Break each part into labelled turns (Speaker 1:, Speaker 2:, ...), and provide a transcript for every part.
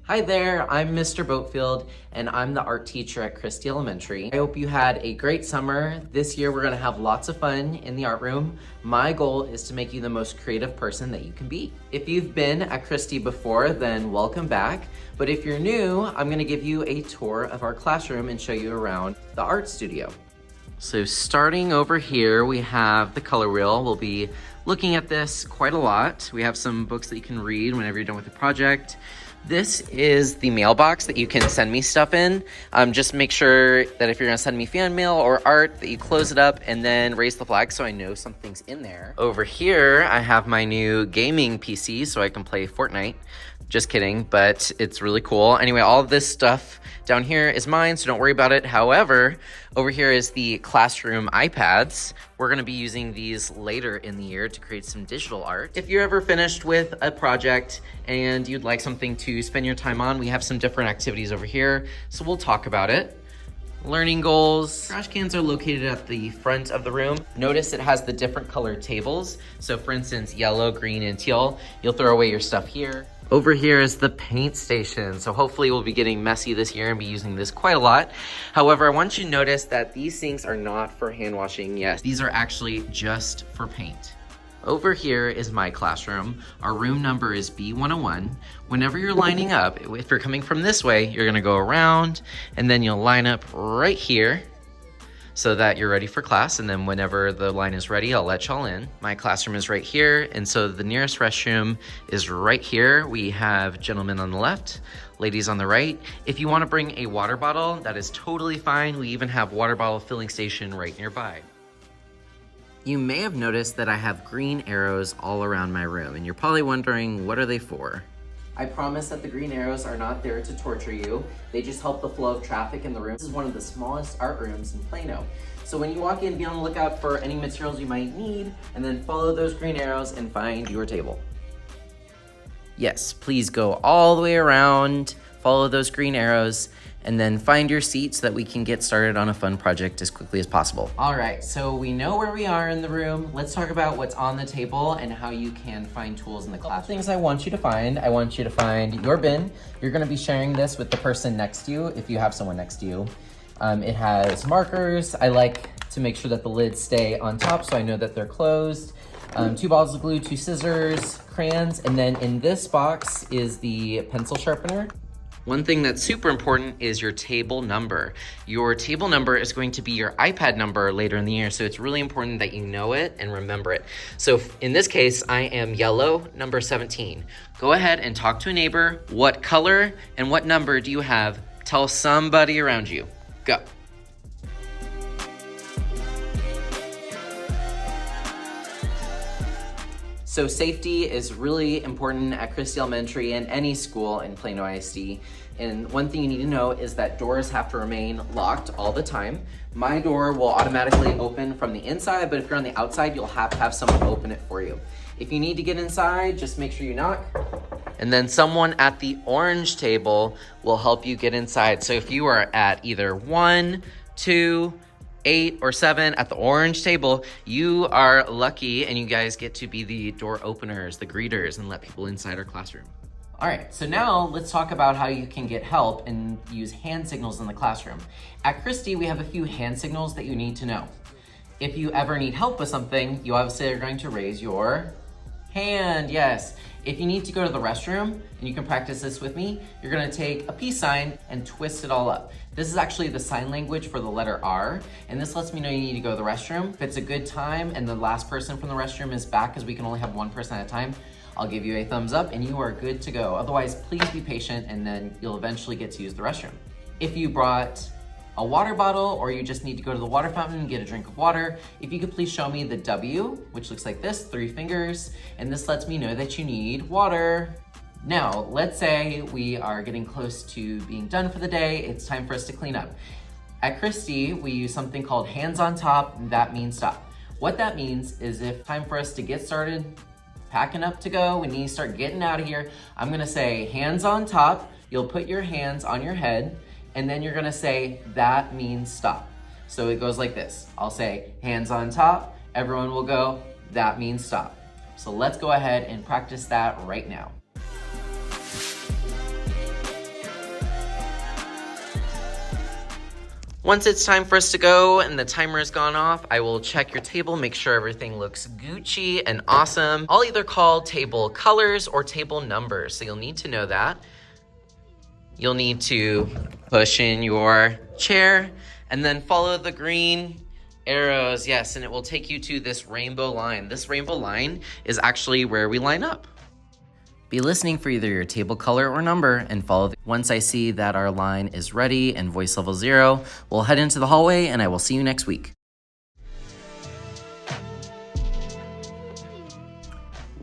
Speaker 1: Hi there, I'm Mr. Boatfield, and I'm the art teacher at Christie Elementary. I hope you had a great summer. This year we're gonna have lots of fun in the art room. My goal is to make you the most creative person that you can be. If you've been at Christie before, then welcome back. But if you're new, I'm gonna give you a tour of our classroom and show you around the art studio. So starting over here, we have the color wheel. We'll be looking at this quite a lot. We have some books that you can read whenever you're done with the project. This is the mailbox that you can send me stuff in. Just make sure that if you're gonna send me fan mail or art that you close it up and then raise the flag so I know something's in there. Over here, I have my new gaming PC so I can play Fortnite. Just kidding, but it's really cool. Anyway, all of this stuff down here is mine, so don't worry about it. However, over here is the classroom iPads. We're gonna be using these later in the year to create some digital art. If you're ever finished with a project and you'd like something to spend your time on, we have some different activities over here, so we'll talk about it. Learning goals. Trash cans are located at the front of the room. Notice it has the different colored tables. So for instance, yellow, green, and teal. You'll throw away your stuff here. Over here is the paint station. So hopefully we'll be getting messy this year and be using this quite a lot. However, I want you to notice that these sinks are not for hand washing. Yes, these are actually just for paint. Over here is my classroom. Our room number is B101. Whenever you're lining up, if you're coming from this way, you're gonna go around and then you'll line up right here so that you're ready for class. And then whenever the line is ready, I'll let y'all in. My classroom is right here. And so the nearest restroom is right here. We have gentlemen on the left, ladies on the right. If you wanna bring a water bottle, that is totally fine. We even have water bottle filling station right nearby. You may have noticed that I have green arrows all around my room, and you're probably wondering, what are they for? I promise that the green arrows are not there to torture you. They just help the flow of traffic in the room. This is one of the smallest art rooms in Plano. So when you walk in, be on the lookout for any materials you might need, and then follow those green arrows and find your table. Yes, please go all the way around, follow those green arrows, and then find your seat so that we can get started on a fun project as quickly as possible. All right, so we know where we are in the room. Let's talk about what's on the table and how you can find tools in the classroom. Things I want you to find. I want you to find your bin. You're gonna be sharing this with the person next to you if you have someone next to you. It has markers. I like to make sure that the lids stay on top so I know that they're closed. 2 bottles of glue, 2 scissors, crayons, and then in this box is the pencil sharpener. One thing that's super important is your table number. Your table number is going to be your iPad number later in the year, so it's really important that you know it and remember it. So in this case, I am yellow, number 17. Go ahead and talk to a neighbor. What color and what number do you have? Tell somebody around you. Go. So safety is really important at Christie Elementary and any school in Plano ISD. And one thing you need to know is that doors have to remain locked all the time. My door will automatically open from the inside, but if you're on the outside, you'll have to have someone open it for you. If you need to get inside, just make sure you knock. And then someone at the orange table will help you get inside. So if you are at either 1, 2, 8, or 7 at the orange table, you are lucky and you guys get to be the door openers, the greeters, and let people inside our classroom. All right, so now let's talk about how you can get help and use hand signals in the classroom. At Christie, we have a few hand signals that you need to know. If you ever need help with something, you obviously are going to raise your hand, yes. If you need to go to the restroom, and you can practice this with me, you're gonna take a peace sign and twist it all up. This is actually the sign language for the letter R, and this lets me know you need to go to the restroom. If it's a good time and the last person from the restroom is back, because we can only have one person at a time, I'll give you a thumbs up and you are good to go. Otherwise, please be patient and then you'll eventually get to use the restroom. If you brought a water bottle or you just need to go to the water fountain and get a drink of water, if you could please show me the W, which looks like this, 3 fingers, and this lets me know that you need water. Now, let's say we are getting close to being done for the day. It's time for us to clean up. At Christie, we use something called hands on top. That means stop. What that means is if time for us to get started, packing up to go, we need to start getting out of here, I'm gonna say hands on top. You'll put your hands on your head, and then you're gonna say, that means stop. So it goes like this. I'll say hands on top, everyone will go, that means stop. So let's go ahead and practice that right now. Once it's time for us to go and the timer has gone off, I will check your table, make sure everything looks Gucci and awesome. I'll either call table colors or table numbers, so you'll need to know that. You'll need to push in your chair and then follow the green arrows, yes, and it will take you to this rainbow line. This rainbow line is actually where we line up. Be listening for either your table color or number and follow. Once I see that our line is ready and voice level 0, we'll head into the hallway and I will see you next week.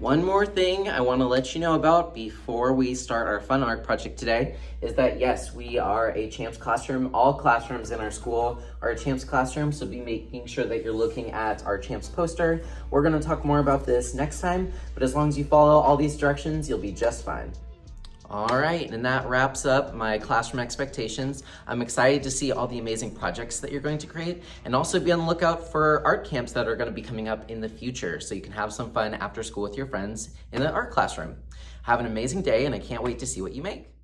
Speaker 1: One more thing I want to let you know about before we start our fun art project today is that yes, we are a Champs Classroom. All classrooms in our school are a Champs Classroom, so be making sure that you're looking at our Champs poster. We're going to talk more about this next time, but as long as you follow all these directions, you'll be just fine. All right, and that wraps up my classroom expectations. I'm excited to see all the amazing projects that you're going to create and also be on the lookout for art camps that are going to be coming up in the future so you can have some fun after school with your friends in the art classroom. Have an amazing day and I can't wait to see what you make.